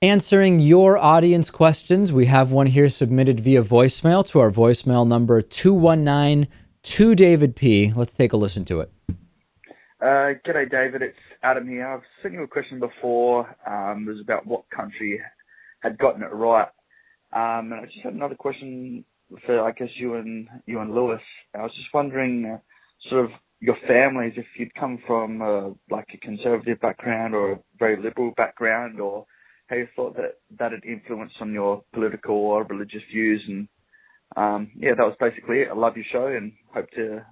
Answering your audience questions. We have one here submitted via voicemail to our voicemail number 219-2David P. Let's take a listen to it. G'day, David. It's Adam here. I've sent you a question before. It was about what country had gotten it right. And I just had another question for, I guess, you and Lewis. I was just wondering, sort of your families, if you'd come from like a conservative background or a very liberal background, or how you thought that had influenced on your political or religious views. And yeah, that was basically it. I love your show and hope to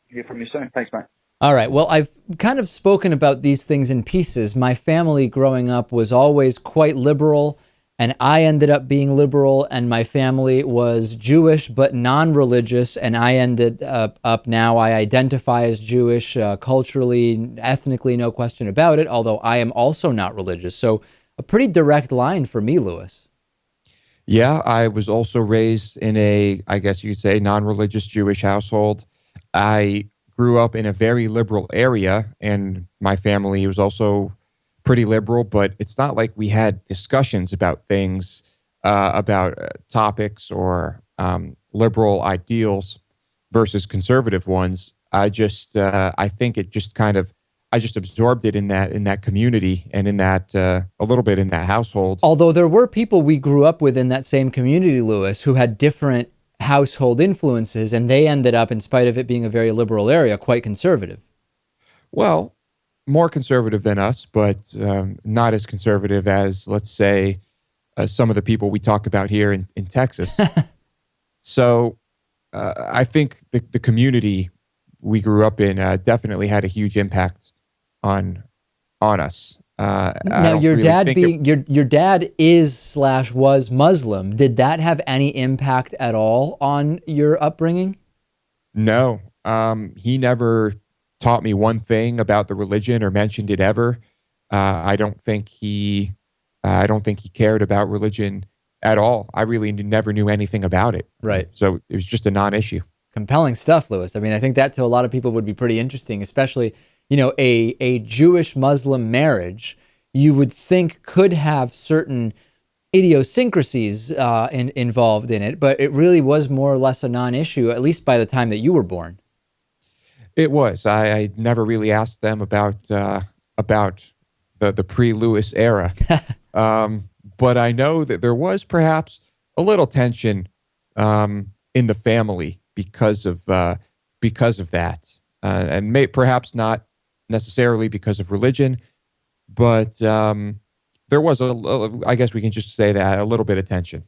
hear from you soon. Thanks, mate. All right. Well, I've kind of spoken about these things in pieces. My family growing up was always quite liberal, and I ended up being liberal, and my family was Jewish but non-religious, and I ended up now I identify as Jewish culturally, ethnically, no question about it, although I am also not religious. So a pretty direct line for me, Lewis. Yeah, I was also raised in a, I guess you could say, non-religious Jewish household. I grew up in a very liberal area, and my family was also pretty liberal, but it's not like we had discussions about things, about topics or liberal ideals versus conservative ones. I think it just kind of, I just absorbed it in that community and in that, a little bit in that household. Although there were people we grew up with in that same community, Lewis, who had different household influences, and they ended up, in spite of it being a very liberal area, quite conservative. Well, more conservative than us, but not as conservative as, let's say, some of the people we talk about here in Texas. So I think the community we grew up in definitely had a huge impact on us. Now, your dad your dad is/was Muslim. Did that have any impact at all on your upbringing? No, he never taught me one thing about the religion or mentioned it ever. I don't think he cared about religion at all. I really never knew anything about it. Right. So it was just a non-issue. Compelling stuff, Lewis. I mean, I think that to a lot of people would be pretty interesting, especially, you know, a Jewish-Muslim marriage, you would think could have certain idiosyncrasies involved in it, but it really was more or less a non-issue, at least by the time that you were born. It was. I never really asked them about the pre-Lewis era, but I know that there was perhaps a little tension in the family because of that, and perhaps not necessarily because of religion, but there was I guess we can just say that, a little bit of tension.